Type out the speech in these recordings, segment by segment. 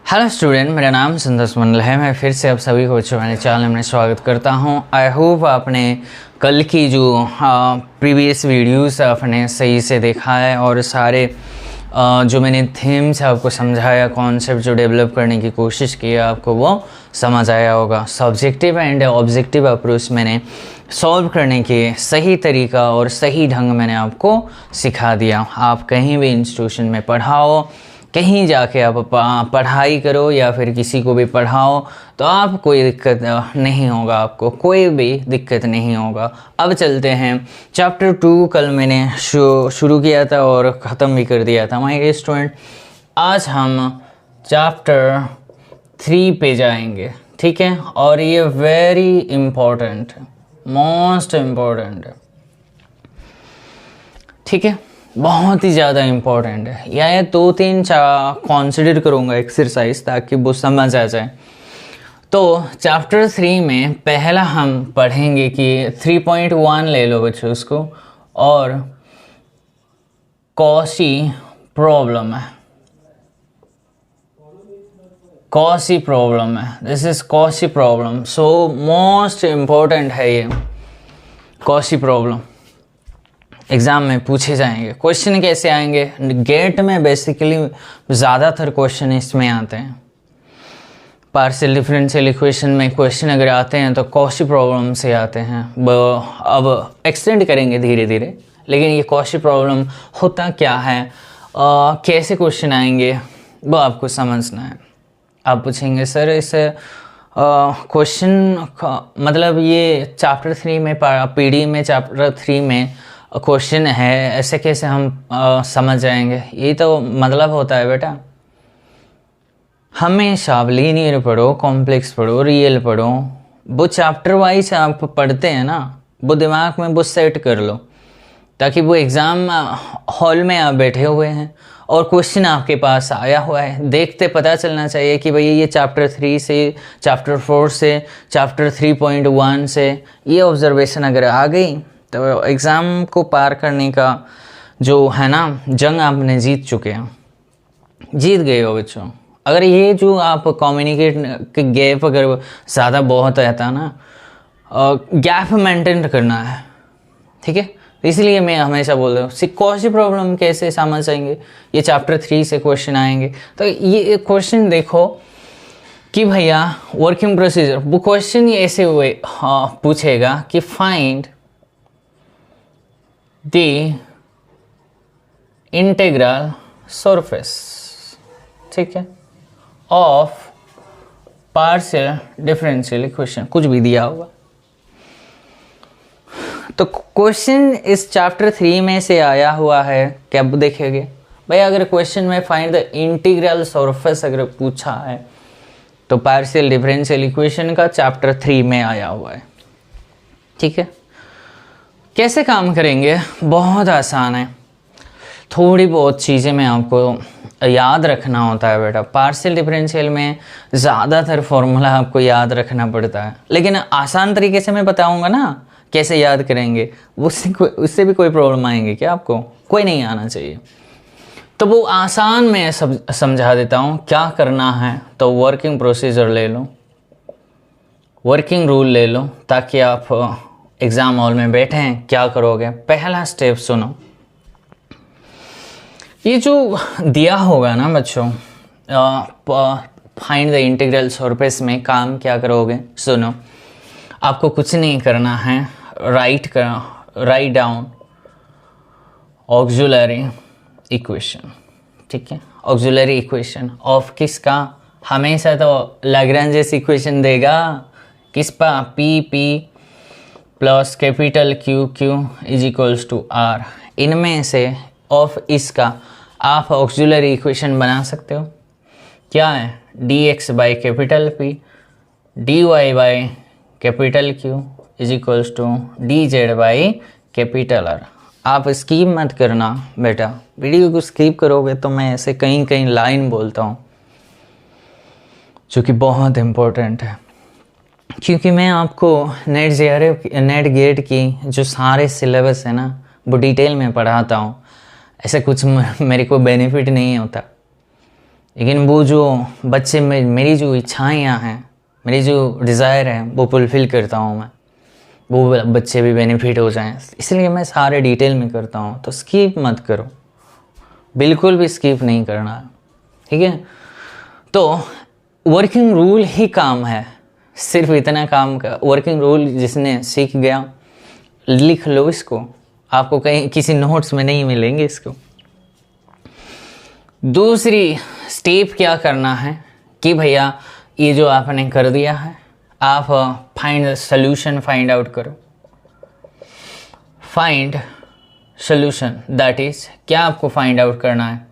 Hello student, मेरा नाम संतोष मंडल है। मैं फिर से आप सभी को मेरे चैनल में स्वागत करता हूं। आई होप आपने कल की जो प्रीवियस वीडियोस आपने सही से देखा है और सारे जो मैंने थीम्स आपको समझाया, कॉन्सेप्ट जो डेवलप करने की कोशिश की है, आपको वो समझ आया होगा। सब्जेक्टिव एंड ऑब्जेक्टिव अप्रोच मैंने सॉल्व करने के सही तरीका और सही ढंग मैंने आपको सिखा दिया। आप कहीं भी इंस्टीट्यूशन में पढ़ाओ, कहीं जाके आप पढ़ाई करो या फिर किसी को भी पढ़ाओ तो आप कोई दिक्कत नहीं होगा, आपको कोई भी दिक्कत नहीं होगा। अब चलते हैं चैप्टर 2। कल मैंने शुरू किया था और ख़त्म भी कर दिया था माय स्टूडेंट। आज हम चैप्टर 3 पे जाएंगे, ठीक है। और ये वेरी इम्पोर्टेंट, मोस्ट इम्पोर्टेंट, ठीक है, बहुत ही ज़्यादा इम्पोर्टेंट है। या 2-3 कंसिडर करूँगा एक्सरसाइज ताकि वो समझ आ जाए। तो चैप्टर 3 में पहला हम पढ़ेंगे कि 3.1 ले लो बच्चों उसको, और कॉशी प्रॉब्लम है। कॉशी प्रॉब्लम है, this is Cauchy problem. So most important है ये कॉशी प्रॉब्लम। एग्ज़ाम में पूछे जाएंगे। क्वेश्चन कैसे आएंगे? गेट में बेसिकली ज़्यादातर क्वेश्चन इसमें आते हैं। पार्शियल डिफरेंशियल इक्वेशन में क्वेश्चन अगर आते हैं तो कॉशी प्रॉब्लम से आते हैं। अब एक्सटेंड करेंगे धीरे धीरे, लेकिन ये कॉशी प्रॉब्लम होता क्या है, कैसे क्वेश्चन आएंगे, वो आपको समझना है। आप पूछेंगे सर इसे क्वेश्चन मतलब ये चैप्टर 3 में पीडी में चैप्टर 3 में क्वेश्चन है, ऐसे कैसे हम समझ जाएंगे? यही तो मतलब होता है बेटा। हमेशा आप लीनियर पढ़ो, कॉम्प्लेक्स पढ़ो, रियल पढ़ो, वो चैप्टर वाइज आप पढ़ते हैं ना, वो दिमाग में वो सेट कर लो ताकि वो एग्ज़ाम हॉल में आप बैठे हुए हैं और क्वेश्चन आपके पास आया हुआ है, देखते पता चलना चाहिए कि भाई ये चैप्टर 3 से, चैप्टर 4 से, चैप्टर 3.1 से ये ऑब्जर्वेशन अगर आ गई तो एग्ज़ाम को पार करने का जो है ना जंग आपने जीत चुके हैं, जीत गए हो बच्चों। अगर ये जो आप कम्युनिकेट के गैप अगर ज़्यादा बहुत रहता ना, गैप मेंटेन करना है, ठीक है। तो इसलिए मैं हमेशा बोल रहा हूँ कॉशी प्रॉब्लम कैसे समझ आएंगे, ये चैप्टर 3 से क्वेश्चन आएंगे। तो ये क्वेश्चन देखो कि भैया वर्किंग प्रोसीजर, वो क्वेश्चन ऐसे हुए पूछेगा कि फाइंड the integral surface, ठीक है, of partial differential equation, कुछ भी दिया होगा। तो क्वेश्चन इस चैप्टर 3 में से आया हुआ है, क्या देखेंगे भाई? अगर क्वेश्चन में फाइंड द इंटीग्रल सरफेस अगर पूछा है तो पार्शियल डिफरेंशियल इक्वेशन का चैप्टर 3 में आया हुआ है, ठीक है। कैसे काम करेंगे? बहुत आसान है। थोड़ी बहुत चीज़ें में आपको याद रखना होता है बेटा। पार्शियल डिफरेंशियल में ज़्यादातर फॉर्मूला आपको याद रखना पड़ता है, लेकिन आसान तरीके से मैं बताऊंगा ना कैसे याद करेंगे। उससे भी कोई प्रॉब्लम आएंगे क्या आपको? कोई नहीं आना चाहिए। तो वो आसान मैं समझा देता हूँ क्या करना है। तो वर्किंग प्रोसीजर ले लो, वर्किंग रूल ले लो, ताकि आप एग्ज़ाम हॉल में बैठे हैं क्या करोगे। पहला स्टेप सुनो, ये जो दिया होगा ना बच्चों फाइंड द इंटीग्रल सरफेस में काम क्या करोगे? सुनो, आपको कुछ नहीं करना है, राइट डाउन ऑक्सिलरी इक्वेशन, ठीक है। ऑक्सिलरी इक्वेशन ऑफ किसका? हमेशा तो लैग्रेंज इक्वेशन देगा किस पर? P plus capital q is equals to r. इनमें से ऑफ इसका आप ऑक्सिलरी इक्वेशन बना सकते हो। क्या है? dx by capital P, dy by capital Q is equals to dz by capital R। आप स्किप मत करना बेटा, वीडियो को स्किप करोगे तो मैं ऐसे कहीं कहीं लाइन बोलता हूँ जो कि बहुत इम्पोर्टेंट है, क्योंकि मैं आपको नेट गेट की जो सारे सिलेबस है ना वो डिटेल में पढ़ाता हूँ। ऐसे कुछ मेरे को बेनिफिट नहीं होता, लेकिन वो जो बच्चे में मेरी जो इच्छाएं हैं, मेरी जो डिज़ायर है वो फुलफ़िल करता हूँ मैं, वो बच्चे भी बेनिफिट हो जाएं, इसलिए मैं सारे डिटेल में करता हूँ। तो स्किप मत करो, बिल्कुल भी स्किप नहीं करना है, ठीक है। तो वर्किंग रूल ही काम है, सिर्फ इतना काम का वर्किंग रूल जिसने सीख गया लिख लो इसको, आपको कहीं किसी नोट्स में नहीं मिलेंगे इसको। दूसरी स्टेप क्या करना है कि भैया ये जो आपने कर दिया है, आप फाइंड सोल्यूशन फाइंड आउट करो। फाइंड सोल्यूशन, दैट इज क्या आपको फाइंड आउट करना है,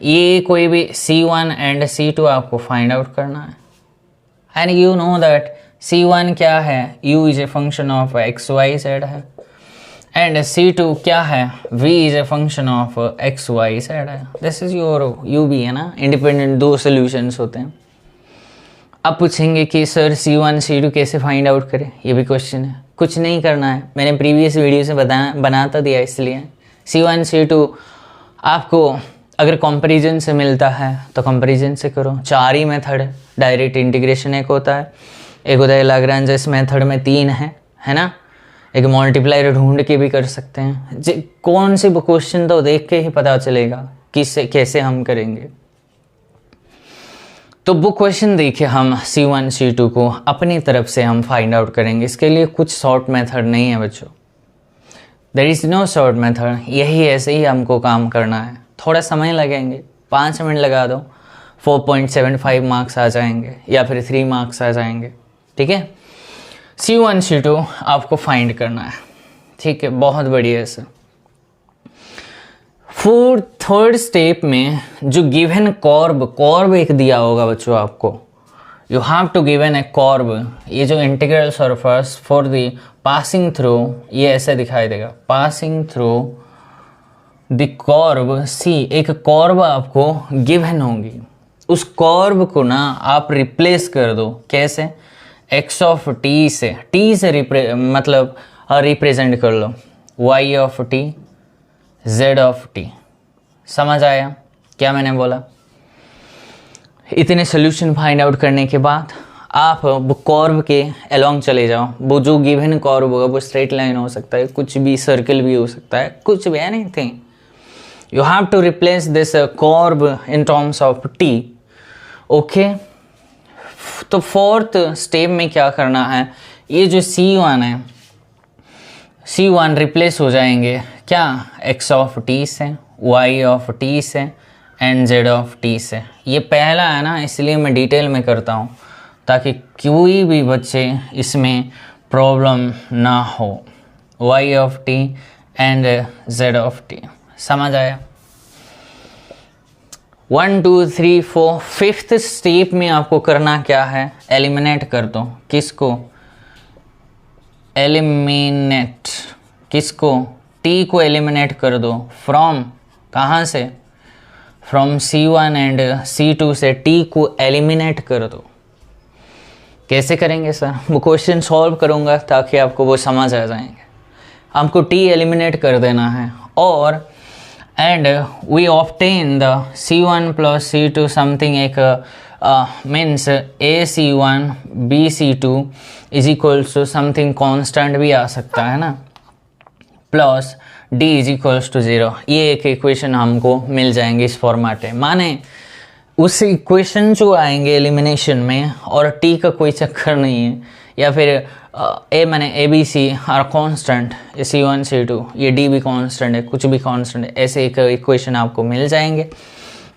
ये कोई भी C1 एंड C2 आपको फाइंड आउट करना है। And you know that C1 क्या है, u is a function of x y z है, एंड C2 क्या है, v is a function of x y z है। दिस इज योर u भी है ना, इंडिपेंडेंट दो सोल्यूशंस होते हैं। अब पूछेंगे कि सर C1 C2 कैसे फाइंड आउट करें, ये भी क्वेश्चन है। कुछ नहीं करना है, मैंने प्रीवियस वीडियो से बनाता दिया, इसलिए C1 C2 आपको अगर कंपैरिजन से मिलता है तो कंपैरिजन से करो। 4 ही मेथड है, डायरेक्ट इंटीग्रेशन एक होता है लाग्रांजेस मेथड में 3 है ना, एक मल्टीप्लायर ढूंढ के भी कर सकते हैं। कौन से क्वेश्चन तो देख के ही पता चलेगा किससे कैसे हम करेंगे। तो वो क्वेश्चन देखिए हम C1 C2 को अपनी तरफ से हम फाइंड आउट करेंगे। इसके लिए कुछ शॉर्ट मेथड नहीं है बच्चों, there is no short method, यही ऐसे ही हमको काम करना है। थोड़ा समय लगेंगे, 5 मिनट लगा दो, 4.75 मार्क्स आ जाएंगे या फिर 3 मार्क्स आ जाएंगे, ठीक है। C1 C2 आपको फाइंड करना है, ठीक है, बहुत बढ़िया सर। थर्ड स्टेप में जो गिवन कॉर्ब एक दिया होगा बच्चों आपको, यू हैव टू गिवन ए कॉर्ब। ये जो integral surface for the passing through, ये ऐसे दिखाई देगा, पासिंग थ्रू द कॉर्ब सी। एक कॉर्ब आपको गिवन होगी, उस कॉर्ब को ना आप रिप्लेस कर दो। कैसे, x ऑफ t से मतलब रिप्रेजेंट कर लो, y of t z of t। समझ आया क्या मैंने बोला? इतने सोल्यूशन फाइंड आउट करने के बाद आप वो कॉर्व के अलोंग चले जाओ। वो जो गिवन कॉर्व होगा वो स्ट्रेट लाइन हो सकता है, कुछ भी सर्कल भी हो सकता है, कुछ भी anything. You have to replace this curve in terms of t, okay. तो फोर्थ स्टेप में क्या करना है, ये जो C1 है, C1 रिप्लेस हो जाएंगे क्या, x ऑफ t से, y ऑफ t से एंड z ऑफ t से। ये पहला है ना, इसलिए मैं डिटेल में करता हूँ ताकि कोई भी बच्चे इसमें प्रॉब्लम ना हो। y of t and z of t, समझ आया? 1 2 3 4 5th स्टेप में आपको करना क्या है, एलिमिनेट कर दो। किसको एलिमिनेट, किसको, t को एलिमिनेट कर दो। फ्रॉम, कहाँ से, फ्रॉम C1 एंड C2 से t को एलिमिनेट कर दो। कैसे करेंगे सर, वो क्वेश्चन सॉल्व करूँगा ताकि आपको वो समझ आ जाएंगे। हमको t एलिमिनेट कर देना है और and we obtain the C1 plus C2 something, एक means AC1 BC2 is equals to something constant भी आ सकता है ना, plus d is equals to 0। ये एक इक्वेशन हमको मिल जाएंगे इस फॉर्मेट में। माने उस इक्वेशन जो आएंगे एलिमिनेशन में और t का कोई चक्कर नहीं है, या फिर ABC और कांस्टेंट, ये C1 C2, ये d भी कांस्टेंट है, कुछ भी कांस्टेंट है, ऐसे एक इक्वेशन आपको मिल जाएंगे।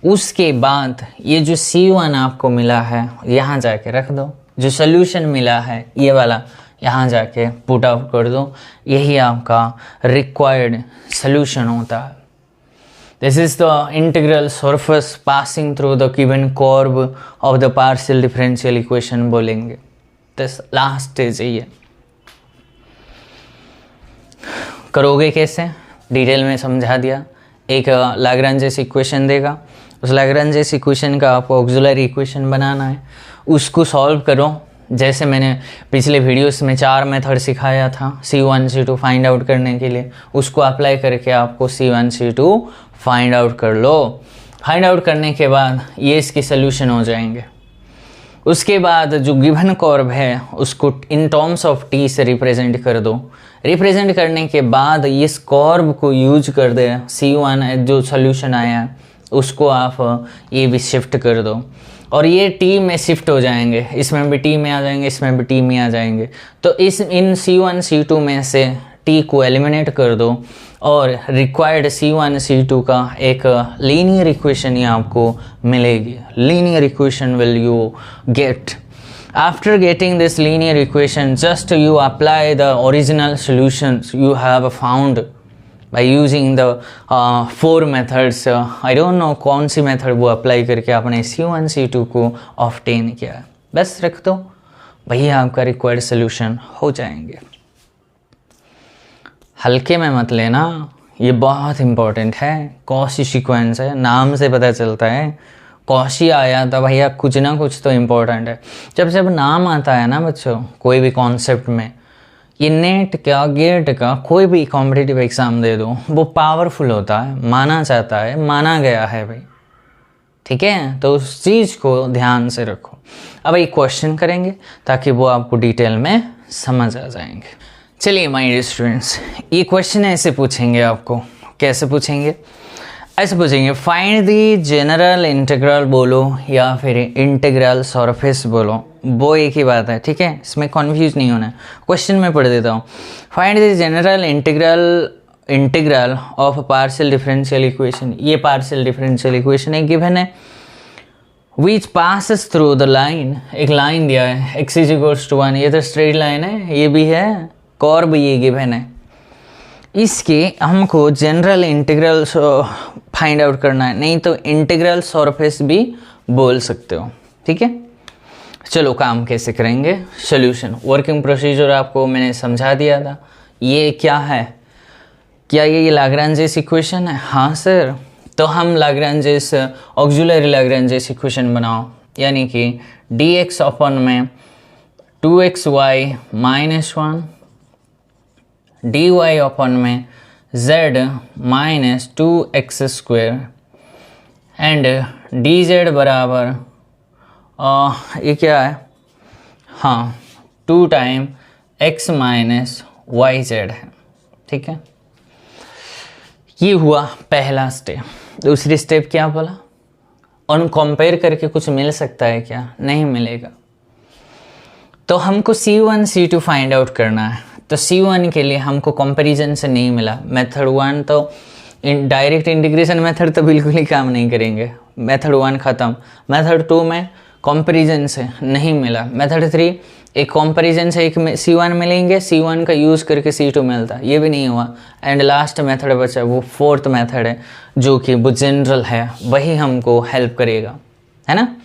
उसके बाद ये जो C1 आपको मिला है यहाँ जाके रख दो, जो सोल्यूशन मिला है ये वाला यहाँ जाके पुट आउट कर दो, यही आपका रिक्वायर्ड सोल्यूशन होता है। This is the integral surface passing through the given curve of the partial differential equation बोलेंगे। दिस लास्ट स्टेज है। करोगे कैसे, डिटेल में समझा दिया। एक लाग्रांजेस इक्वेशन देगा, उस लाग्रांजेस इक्वेशन का आपको ऑक्सिलरी इक्वेशन बनाना है, उसको सॉल्व करो। जैसे मैंने पिछले वीडियोस में 4 मेथड सिखाया था C1 C2 फाइंड आउट करने के लिए, उसको अप्लाई करके आपको C1 C2 फाइंड आउट कर लो। फाइंड आउट करने के बाद ये इसकी सोल्यूशन हो जाएंगे। उसके बाद जो गिवन कर्व है उसको इन टर्म्स ऑफ टी से रिप्रेजेंट कर दो। रिप्रेजेंट करने के बाद इस कर्व को यूज कर दे, C1 जो सोल्यूशन आया है उसको आप ये भी शिफ्ट कर दो और ये टी में शिफ्ट हो जाएंगे, इसमें भी टी में आ जाएंगे, इसमें भी टी में आ जाएंगे। तो इन C1 C2 में से टी को एलिमिनेट कर दो और रिक्वायर्ड C1 C2 का एक लीनियर इक्वेशन ही आपको मिलेगी। Linear equation will you get. After getting this linear equation just you apply the original solutions you have found by using the 4 methods। I don't know कौन सी method वो apply करके आपने C1 C2 को obtain किया है, बस रख दो, भैया आपका रिक्वायर्ड सोल्यूशन हो जाएंगे। हल्के में मत लेना, ये बहुत इंपॉर्टेंट है। कॉशी सीक्वेंस है, नाम से पता चलता है कॉशी आया तो भैया कुछ ना कुछ तो इम्पोर्टेंट है। जब नाम आता है ना बच्चों कोई भी कॉन्सेप्ट में, ये नेट का गेट का कोई भी कॉम्पिटिटिव एग्ज़ाम दे दो, वो पावरफुल होता है, माना जाता है, माना गया है भाई, ठीक है। तो उस चीज़ को ध्यान से रखो। अब एक क्वेश्चन करेंगे ताकि वो आपको डिटेल में समझ आ जाएंगे। चलिए माय डियर स्टूडेंट्स, ये क्वेश्चन ऐसे पूछेंगे आपको, कैसे पूछेंगे, ऐसे पूछेंगे फाइंड द जनरल इंटीग्रल बोलो या फिर इंटीग्रल सरफेस बोलो, वो एक ही बात है, ठीक है, इसमें कन्फ्यूज नहीं होना है। क्वेश्चन में पढ़ देता हूँ। Find the general integral of partial differential equation. ये पार्शियल डिफरेंशियल इक्वेशन एक गिवन है विच पासेस थ्रू द लाइन, एक लाइन दिया है x = 1, ये तो स्ट्रेट लाइन है, ये भी है, कर्व ये गिवन है। इसके हमको जनरल इंटीग्रल फाइंड आउट करना है, नहीं तो इंटीग्रल सरफेस भी बोल सकते हो, ठीक है। चलो काम कैसे करेंगे, सॉल्यूशन वर्किंग प्रोसीजर आपको मैंने समझा दिया था। ये क्या है, क्या ये लाग्रांजेस इक्वेशन है? हाँ सर, तो हम लाग्रांजेस ऑक्सिलरी लाग्रांजेस इक्वेशन बनाओ, यानी कि dx अपन में 2xy - 1 dy अपन में z - 2x² एंड dz बराबर ये क्या है, हाँ 2 टाइम x - yz है, ठीक है। ये हुआ पहला स्टेप। दूसरी स्टेप क्या बोला, और कंपेयर करके कुछ मिल सकता है क्या? नहीं मिलेगा। तो हमको C1 C2 फाइंड आउट करना है, तो C1 के लिए हमको कंपैरिजन से नहीं मिला। मेथड 1 तो डायरेक्ट इंटीग्रेशन मेथड तो बिल्कुल ही काम नहीं करेंगे, मेथड 1 ख़त्म। मेथड 2 में कंपैरिजन से नहीं मिला। मेथड 3 एक कंपैरिजन से एक C1 मिलेंगे, C1 का यूज़ करके C2 मिलता, ये भी नहीं हुआ। एंड लास्ट मेथड बचा वो 4th मेथड है जो कि वो जनरल है, वही हमको हेल्प करेगा, है ना।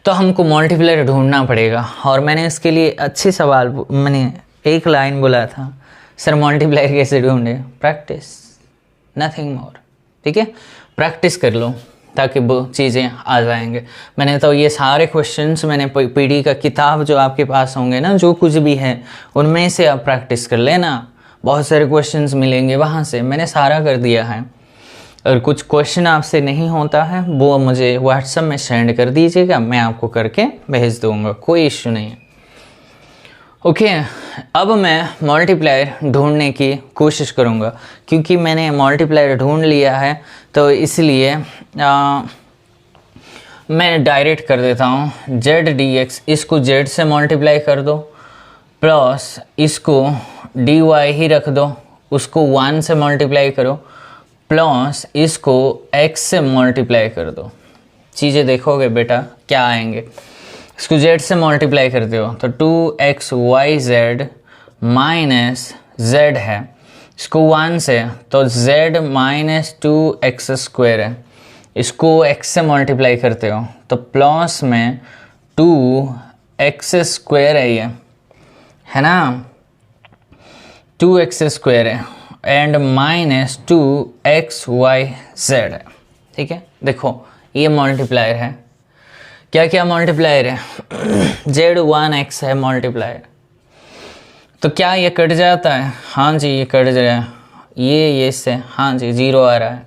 तो हमको मल्टीप्लायर ढूंढना पड़ेगा, और मैंने इसके लिए अच्छे सवाल, मैंने एक लाइन बोला था, सर मल्टीप्लायर कैसे ढूंढे? प्रैक्टिस, नथिंग मोर, ठीक है। प्रैक्टिस कर लो ताकि वो चीज़ें आ जाएंगे। मैंने तो ये सारे क्वेश्चंस मैंने पीडी का किताब जो आपके पास होंगे ना, जो कुछ भी है उनमें से आप प्रैक्टिस कर लेना, बहुत सारे क्वेश्चंस मिलेंगे वहाँ से, मैंने सारा कर दिया है। और कुछ क्वेश्चन आपसे नहीं होता है वो मुझे व्हाट्सएप में सेंड कर दीजिएगा, मैं आपको करके भेज दूँगा, कोई इश्यू नहीं है। ओके, अब मैं मल्टीप्लायर ढूंढने की कोशिश करूँगा, क्योंकि मैंने मल्टीप्लायर ढूंढ लिया है तो इसलिए मैं डायरेक्ट कर देता हूँ z dx, इसको z से मल्टीप्लाई कर दो, प्लस इसको dy ही रख दो, उसको 1 से मल्टीप्लाई करो, प्लस इसको x से मल्टीप्लाई कर दो। चीज़ें देखोगे बेटा क्या आएंगे। इसको z से मल्टीप्लाई करते हो तो 2xyz माइनस z है, इसको 1 से तो z माइनस 2x² है, इसको x से मल्टीप्लाई करते हो तो प्लस में 2x² है, ये है ना, 2x² है एंड माइनस 2xyz है, ठीक है। देखो ये मल्टीप्लायर है, क्या क्या मल्टीप्लायर है, z1x है मल्टीप्लायर, तो क्या ये कट जाता है? हाँ जी ये कट जाए, ये से हाँ जी 0 आ रहा है,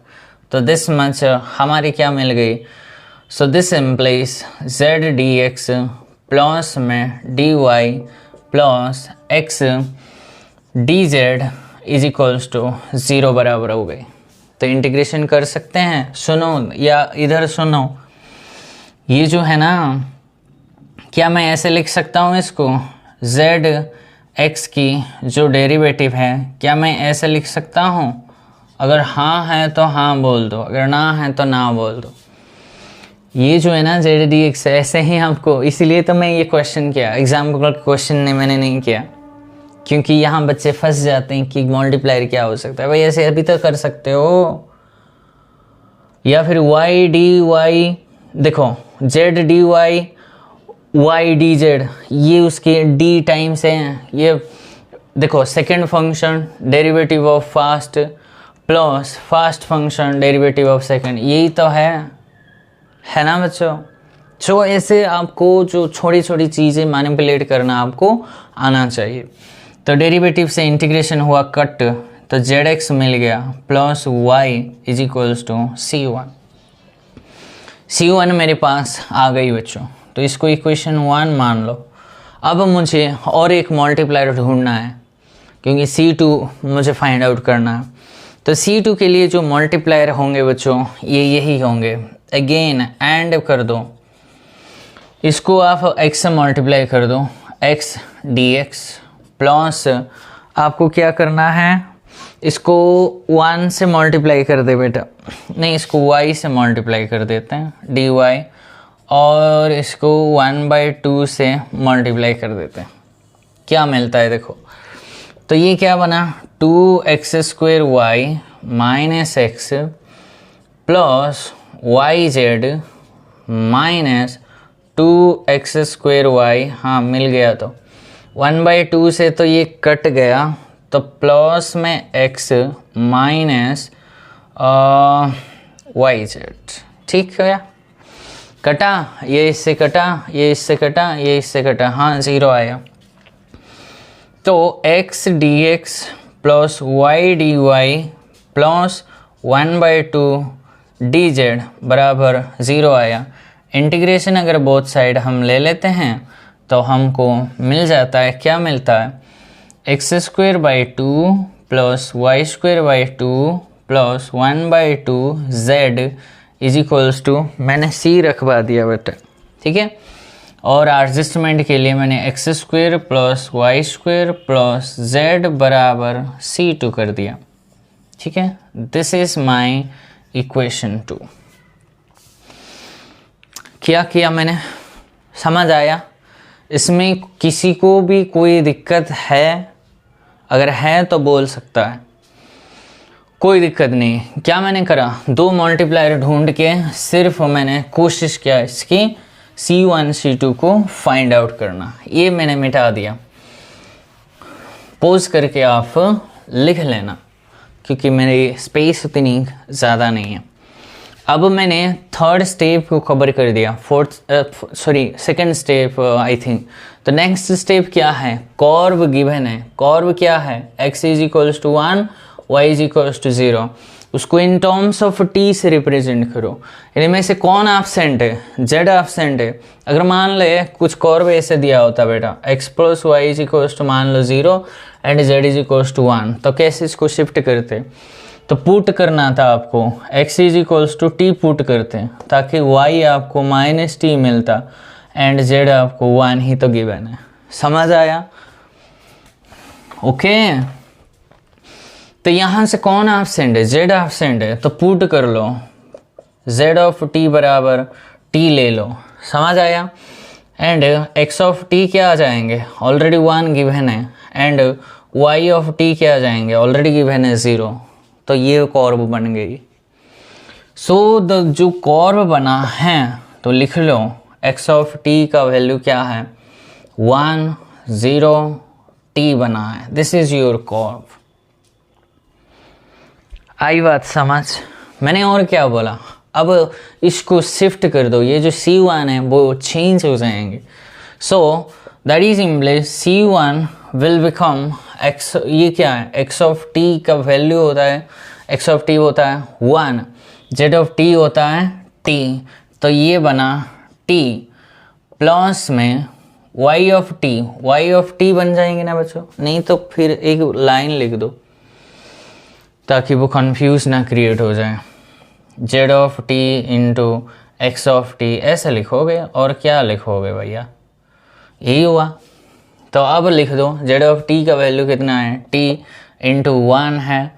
तो दिस मच हमारी क्या मिल गई। So this implies Z D X plus में D Y plus X D Z is equals to 0 बराबर हो गई। तो इंटीग्रेशन कर सकते हैं। सुनो या इधर सुनो, ये जो है ना, क्या मैं ऐसे लिख सकता हूँ इसको, जेड एक्स की जो डेरिवेटिव है क्या मैं ऐसे लिख सकता हूँ? अगर हाँ है तो हाँ बोल दो, अगर ना है तो ना बोल दो। ये जो है ना जेड डी एक्स ऐसे ही आपको, इसीलिए तो मैं ये क्वेश्चन किया, एग्जाम्पल क्वेश्चन ने मैंने नहीं किया, क्योंकि यहाँ बच्चे फंस जाते हैं कि मल्टीप्लायर क्या हो सकता है। भाई ऐसे अभी तो कर सकते हो। या फिर वाई डी वाई, देखो z d y y d z, ये उसके डी टाइम्स हैं। ये देखो second function derivative of first plus first function derivative of second, यही तो है ना बच्चों। जो ऐसे आपको जो छोटी छोटी चीज़ें मैनिपुलेट करना आपको आना चाहिए। तो डेरिवेटिव से इंटीग्रेशन हुआ कट, तो जेड एक्स मिल गया plus y is equals to C1 मेरे पास आ गई बच्चों। तो इसको इक्वेशन 1 मान लो। अब मुझे और एक मल्टीप्लायर ढूंढना है, क्योंकि C2 मुझे फाइंड आउट करना है। तो C2 के लिए जो मल्टीप्लायर होंगे बच्चों ये यही होंगे। अगेन एंड कर दो, इसको आप x से मल्टीप्लाई कर दो, x dx प्लस आपको क्या करना है, इसको 1 से मल्टीप्लाई कर दे बेटा, नहीं इसको y से मल्टीप्लाई कर देते हैं dy, और इसको 1/2 से मल्टीप्लाई कर देते हैं। क्या मिलता है देखो, तो ये क्या बना 2x² minus x plus y z minus 2x², हाँ मिल गया। तो 1/2 से तो ये कट गया, तो प्लस में x माइनस वाई जेड, ठीक है, कटा, ये इससे कटा, ये इससे कटा, ये इससे कटा, हाँ 0 आया। तो x dx plus y dy plus 1/2 dz बराबर 0 आया। इंटीग्रेशन अगर बोथ साइड हम ले लेते हैं तो हमको मिल जाता है, क्या मिलता है, x² प्लस y² प्लस 1/2 z इज इक्वल्स टू, मैंने c रखवा दिया बेटा, ठीक है, और एडजस्टमेंट के लिए मैंने x² plus y² plus z बराबर c2 कर दिया, ठीक है। This is my equation 2। क्या किया मैंने, समझ आया? इसमें किसी को भी कोई दिक्कत है? अगर है तो बोल सकता है, कोई दिक्कत नहीं। क्या मैंने करा, 2 मल्टीप्लायर ढूंढ के सिर्फ मैंने कोशिश किया इसकी C1 C2 को फाइंड आउट करना, ये मैंने मिटा दिया। पोज करके आप लिख लेना, क्योंकि मेरी स्पेस उतनी ज़्यादा नहीं है। अब मैंने थर्ड स्टेप को कवर कर दिया, सेकंड स्टेप आई थिंक। तो नेक्स्ट स्टेप क्या है, कर्व गिवन है, कर्व क्या है, x is equals to 1 y is equals to 0, उसको इन टर्म्स ऑफ t से रिप्रेजेंट करो। इनमें से कौन एब्सेंट है, z एब्सेंट है। अगर मान ले कुछ कर्व ऐसे दिया होता बेटा, x plus y is equals to मान लो 0 and z is equals to 1, तो कैसे इसको शिफ्ट करते, तो पुट करना था आपको, x is equals to t put करते हैं, ताकि y आपको -t मिलता एंड z आपको 1 ही तो गिवन है। समझ आया? ओके। तो यहाँ से कौन एब्सेंट है, z एब्सेंट है, तो पुट कर लो, z ऑफ t बराबर t ले लो। समझ आया? एंड x ऑफ t क्या आ जाएंगे, ऑलरेडी 1 गिवन है, एंड y ऑफ t क्या आ जाएंगे, ऑलरेडी गिवन है 0। तो ये कर्व बन गई। सो जो कर्व बना है तो लिख लो, x ऑफ t का वैल्यू क्या है, 1 0 t बना है। This is your curve. आई बात समझ? मैंने और क्या बोला, अब इसको शिफ्ट कर दो, ये जो C1 है वो चेंज हो जाएंगे। So that is implies C1 will become x, ये क्या है, x ऑफ t का वैल्यू होता है, x ऑफ t होता है 1, जेड ऑफ टी होता है टी, तो ये बना टी प्लस में वाई ऑफ टी बन जाएंगे ना बच्चों, नहीं तो फिर एक लाइन लिख दो ताकि वो कंफ्यूज ना क्रिएट हो जाए। Z of T into x of T ऐसे लिखोगे और क्या लिखोगे भैया, यही हुआ। तो अब लिख दो जेड ऑफ टी का वैल्यू कितना है, टी इंटू 1 है,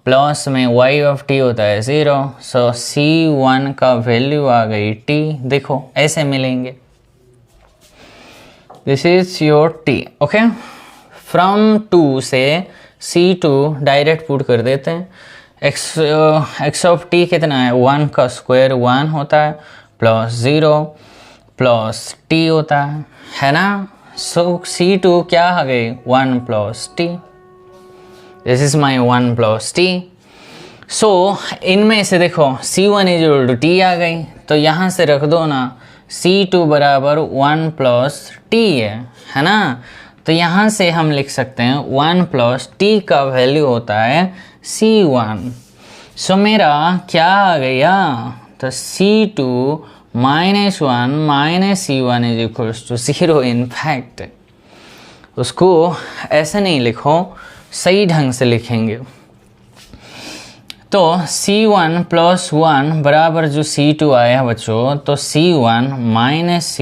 प्लस में वाई ऑफ टी होता है 0, सो C1 का वैल्यू आ गई टी। देखो ऐसे मिलेंगे, this is your T. Okay, from 2 से C2 डायरेक्ट पुट कर देते हैं। एक्स ऑफ टी कितना है, 1 का स्क्वायर 1 होता है, प्लस 0 प्लस टी होता है ना। सो C2 क्या आ गई, 1 plus T. This is my 1 plus T. सो इनमें से देखो C1 इज टू टी आ गई, तो यहाँ से रख दो ना C2 बराबर 1 प्लस टी है ना। तो यहाँ से हम लिख सकते हैं 1 प्लस टी का वैल्यू होता है C1। सो मेरा क्या आ गया, तो C2 minus 1 minus C1 is equals to 0। In fact उसको ऐसे नहीं लिखो, सही ढंग से लिखेंगे। तो C1 प्लस 1 बराबर जो C2 आया बच्चों, तो C1 माइनस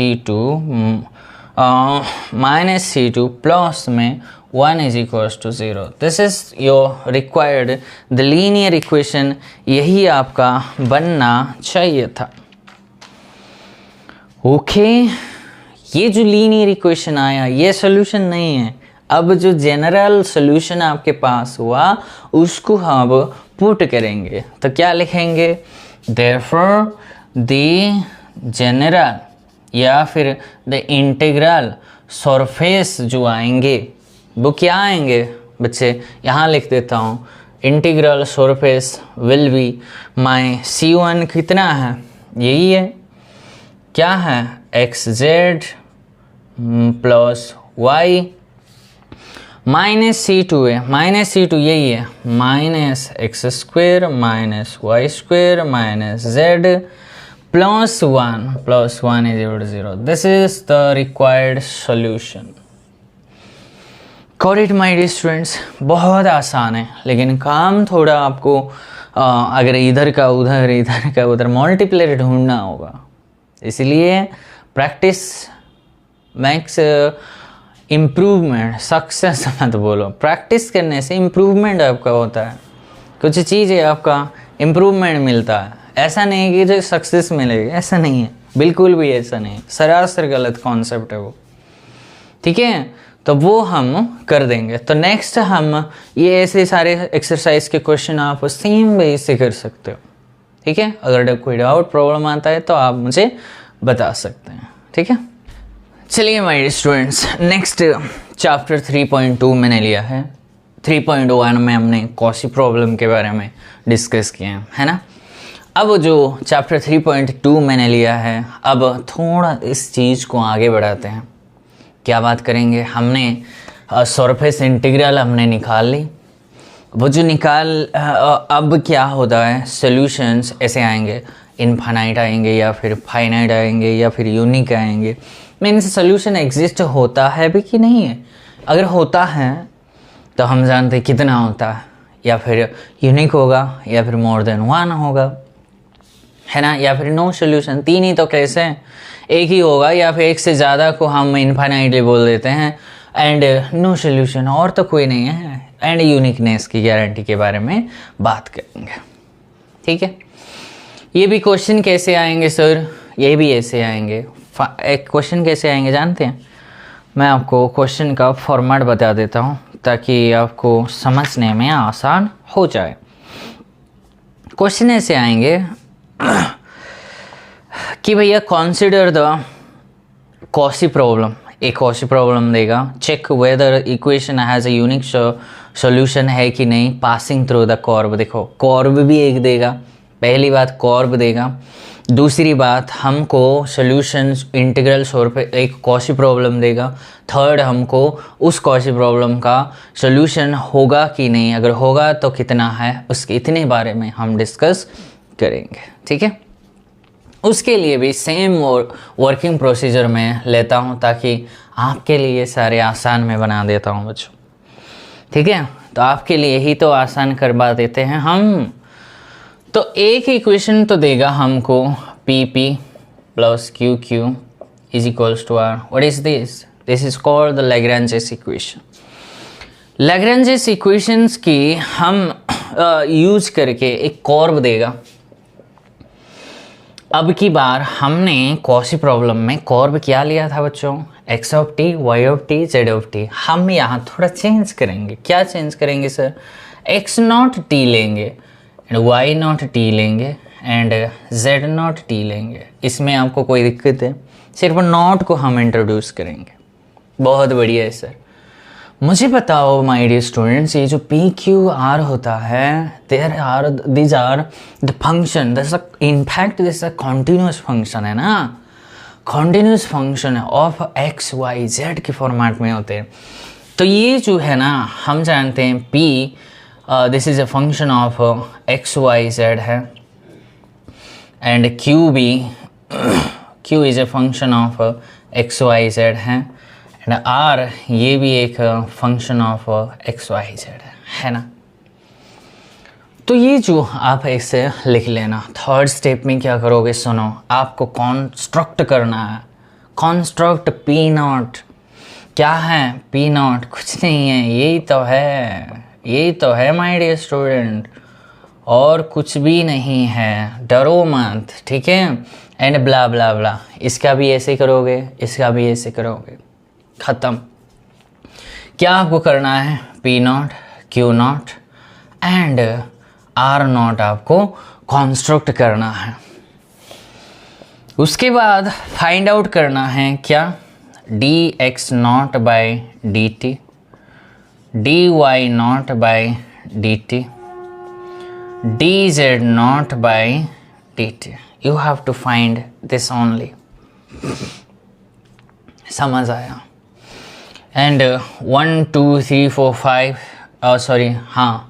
C2 प्लस में 1 is equals to 0। This is your required the linear equation, यही आपका बनना चाहिए था। ओके, ये जो लीनियर इक्वेशन आया ये सोल्यूशन नहीं है। अब जो जनरल सोल्यूशन आपके पास हुआ उसको हम पुट करेंगे, तो क्या लिखेंगे, देयरफॉर द जनरल या फिर द इंटीग्रल सरफेस जो आएंगे वो क्या आएंगे बच्चे, यहाँ लिख देता हूँ, integral surface will be my C1 कितना है, यही है, क्या है, x z plus y minus C2 है, माइनस C2 यही है, minus x square minus y square minus z plus 1 is equal to 0। This is the required solution. Got it my dear students, बहुत आसान है, लेकिन काम थोड़ा आपको अगर इधर का उधर मल्टीप्लाई ढूंढना होगा, इसलिए प्रैक्टिस मैक्स इम्प्रूवमेंट, सक्सेस मत बोलो, प्रैक्टिस करने से इम्प्रूवमेंट आपका होता है, कुछ चीज़ें आपका इम्प्रूवमेंट मिलता है। ऐसा नहीं है कि जो सक्सेस मिलेगी, ऐसा नहीं है, बिल्कुल भी ऐसा नहीं, सरासर गलत कॉन्सेप्ट है वो, ठीक है। तो वो हम कर देंगे। तो नेक्स्ट हम ये ऐसे सारे एक्सरसाइज के क्वेश्चन आप सेम वे से कर सकते हो, ठीक है। अगर कोई डाउट प्रॉब्लम आता है तो आप मुझे बता सकते हैं, ठीक है। चलिए my dear students, next chapter 3.2 मैंने लिया है। 3.1 में हमने कॉची प्रॉब्लम के बारे में डिस्कस किया है ना। अब जो चैप्टर 3.2 मैंने लिया है, अब थोड़ा इस चीज़ को आगे बढ़ाते हैं। क्या बात करेंगे, हमने सरफेस इंटीग्रल हमने निकाल ली, वो जो अब क्या होता है, सॉल्यूशंस ऐसे आएंगे, इनफाइनाइट आएंगे या फिर फाइनाइट आएंगे या फिर यूनिक आएंगे। मीन्स सॉल्यूशन एग्जिस्ट होता है भी कि नहीं है। अगर होता है तो हम जानते हैं कितना होता है, या फिर यूनिक होगा या फिर मोर देन 1 होगा, है ना, या फिर नो सॉल्यूशन, 3 ही तो केस है, एक ही होगा या फिर एक से ज़्यादा को हम इनफाइनाइटली बोल देते हैं एंड नो सॉल्यूशन, और तो कोई नहीं है। एंड यूनिकनेस की गारंटी के बारे में बात करेंगे, ठीक है। ये भी क्वेश्चन कैसे आएंगे सर, ये भी ऐसे आएंगे। एक क्वेश्चन कैसे आएंगे जानते हैं, मैं आपको क्वेश्चन का फॉर्मेट बता देता हूँ ताकि आपको समझने में आसान हो जाए। क्वेश्चन ऐसे आएंगे कि भैया कंसीडर द कॉची प्रॉब्लम, एक कॉची प्रॉब्लम देगा, check whether equation has a unique solution है कि नहीं, पासिंग थ्रू द कर्व। देखो कर्व भी एक देगा, पहली बात कर्व देगा, दूसरी बात हमको सॉल्यूशन इंटीग्रल सरफेस एक कॉची प्रॉब्लम देगा, थर्ड हमको उस कॉची प्रॉब्लम का सॉल्यूशन होगा कि नहीं, अगर होगा तो कितना है, उसके इतने बारे में हम डिस्कस करेंगे। ठीक है, उसके लिए भी सेम वर्किंग प्रोसीजर में लेता हूँ ताकि आपके लिए सारे आसान में बना देता हूँ बच्चों। ठीक है, तो आपके लिए ही तो आसान करवा देते हैं हम। तो एक इक्वेशन तो देगा हमको p p plus q q is equals to r. What is this? This is called the Lagrange's equation. Lagrange's equations की हम यूज करके एक कर्व देगा। अब की बार हमने कौशी प्रॉब्लम में कर्व क्या लिया था बच्चों? X of t, y of t, z of t. हम यहाँ थोड़ा चेंज करेंगे। क्या चेंज करेंगे सर? एक्स नॉट टी लेंगे एंड वाई नॉट टी लेंगे एंड जेड नॉट टी लेंगे। इसमें आपको कोई दिक्कत है? सिर्फ नॉट को हम इंट्रोड्यूस करेंगे। बहुत बढ़िया है सर। मुझे बताओ माय डियर स्टूडेंट्स, ये जो पी क्यू आर होता है, these are the function, in fact this continuous function है ना, continuous function of x y z के फॉर्मेट में होते हैं। तो ये जो है ना, हम जानते हैं p this is a function of x y z है एंड क्यू भी q is a function of x y z है एंड आर ये भी एक function of x y z है ना। तो ये जो आप ऐसे लिख लेना। थर्ड स्टेप में क्या करोगे? सुनो, आपको कॉन्स्ट्रक्ट करना है। Construct P not. क्या है पी नॉट? कुछ नहीं है, यही तो है, यही तो है माय डियर स्टूडेंट, और कुछ भी नहीं है, डरो मत। ठीक है, एंड ब्ला ब्ला ब्ला। इसका भी ऐसे करोगे, इसका भी ऐसे करोगे, ख़त्म। क्या आपको करना है? P not, q not and r not आपको कॉन्स्ट्रक्ट करना है। उसके बाद फाइंड आउट करना है क्या? D x not by d t, d y not by d t, d z not by d t. You have to find this only. समझ आया? एंड 1 2 3 4 5 सॉरी हाँ,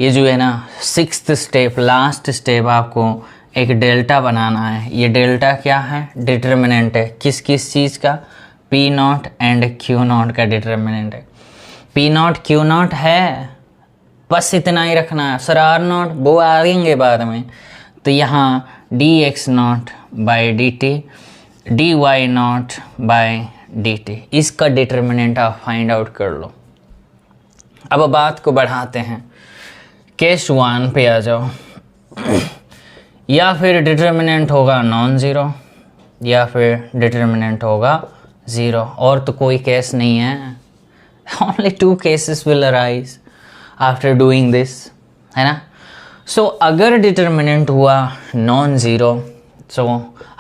ये जो है ना 6th स्टेप, लास्ट स्टेप, आपको एक डेल्टा बनाना है। ये डेल्टा क्या है? डिटर्मिनेंट है। किस किस चीज़ का? P not and q not का डिटर्मिनेंट है। पी नॉट क्यू नॉट है, बस इतना ही रखना है। सर आर नॉट वो आएंगे बाद में। तो यहाँ d x not by d t, d y not by d t, इसका डिटर्मिनेंट आप फाइंड आउट कर लो। अब बात को बढ़ाते हैं, केस 1 पे आ जाओ। या फिर डिटर्मिनेंट होगा नॉन ज़ीरो या फिर डिटर्मिनेंट होगा 0, और तो कोई केस नहीं है। Only 2 cases will arise after doing this, है ना। सो अगर डिटर्मिनेंट हुआ नॉन ज़ीरो, सो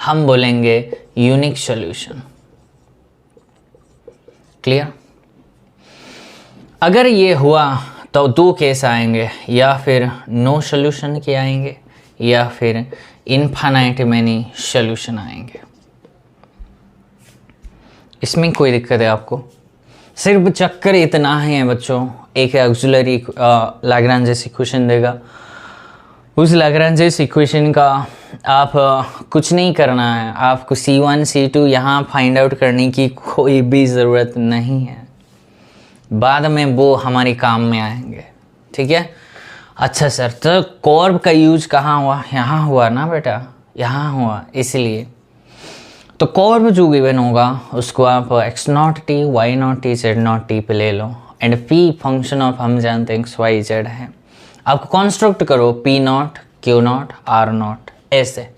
हम बोलेंगे यूनिक सॉल्यूशन। क्लियर? अगर ये हुआ तो 2 केस आएंगे, या फिर नो सॉल्यूशन के आएंगे या फिर इनफाइनाइट मैनी सॉल्यूशन आएंगे। इसमें कोई दिक्कत है आपको? सिर्फ चक्कर इतना ही है बच्चों, एक ऑक्सिलरी लैग्रेंजेस इक्वेशन देगा। उस लैग्रेंजेस इक्वेशन का आप कुछ नहीं करना है। आपको C1 C2 यहाँ फाइंड आउट करने की कोई भी ज़रूरत नहीं है, बाद में वो हमारे काम में आएंगे। ठीक है? अच्छा सर, तो कर्व का यूज कहाँ हुआ? यहाँ हुआ ना बेटा, यहाँ हुआ। इसलिए तो कर्व जो गिवन होगा उसको आप x not t, y not t, z not t पे ले लो एंड पी फंक्शन ऑफ हम जानते हैं एक्स वाई जेड है। आपको कॉन्स्ट्रक्ट करो p not, q not, r not. ऐसे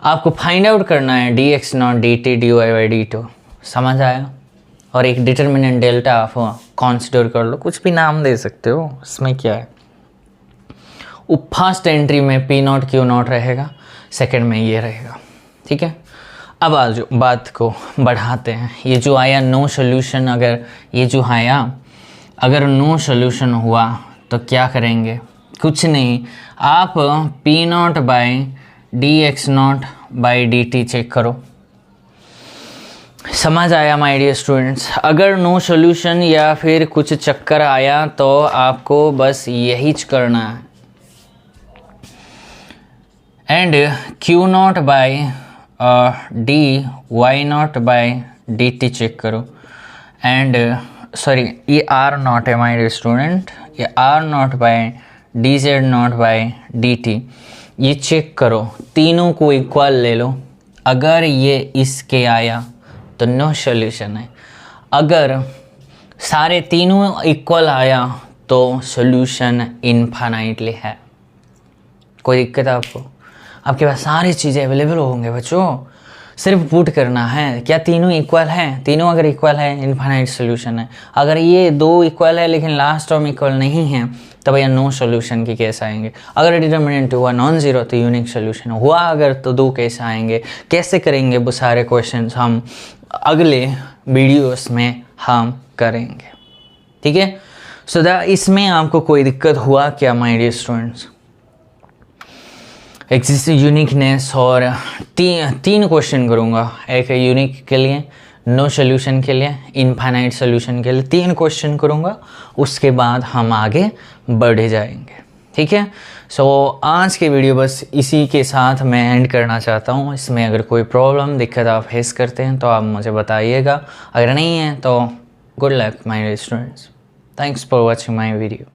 आपको फाइंड आउट करना है d x not d t, d y by d two. समझ आया? और एक डिटर्मिनेंट डेल्टा आप कंसीडर कर लो, कुछ भी नाम दे सकते हो, इसमें क्या है। फर्स्ट एंट्री में पी नॉट क्यू नॉट रहेगा, सेकंड में ये रहेगा। ठीक है? अब आज बात को बढ़ाते हैं। ये जो आया नो सॉल्यूशन, अगर ये जो आया अगर नो सॉल्यूशन हुआ तो क्या करेंगे? कुछ नहीं, आप p not by d x not by d t check करो। समझ आया माय डियर स्टूडेंट्स? अगर नो सॉल्यूशन या फिर कुछ चक्कर आया तो आपको बस यही करना है। And q not by d y not by d t check करो, एंड सॉरी ये आर नॉट है माय डियर स्टूडेंट, ये r not by d z not by d t, ये चेक करो, तीनों को इक्वल ले लो। अगर ये इसके आया तो नो सॉल्यूशन है, अगर सारे तीनों इक्वल आया तो सॉल्यूशन इनफाइनाइटली है। कोई दिक्कत है आपको? आपके पास सारी चीज़ें अवेलेबल होंगे बच्चों, सिर्फ पुट करना है। क्या तीनों इक्वल हैं? तीनों अगर इक्वल है इनफाइनाइट सॉल्यूशन है। अगर ये दो इक्वल है लेकिन लास्ट टर्म इक्वल नहीं है तो भैया नो सॉल्यूशन के केस आएंगे। अगर डिटर्मिनेंट हुआ नॉन जीरो तो यूनिक सॉल्यूशन हुआ, अगर तो दो केस आएंगे। कैसे करेंगे वो सारे क्वेश्चंस हम अगले वीडियोस में हम करेंगे, ठीक है। सो इसमें आपको कोई दिक्कत हुआ क्या my dear students? Exist uniqueness और तीन क्वेश्चन करूँगा, एक है यूनिक के लिए, नो सॉल्यूशन के लिए, इनफाइनाइट सॉल्यूशन के लिए, 3 क्वेश्चन करूँगा। उसके बाद हम आगे बढ़े जाएंगे, ठीक है। सो आज की वीडियो बस इसी के साथ मैं एंड करना चाहता हूँ। इसमें अगर कोई प्रॉब्लम दिक्कत आप फेस करते हैं तो आप मुझे बताइएगा, अगर नहीं है तो good luck my students. Thanks for watching my video.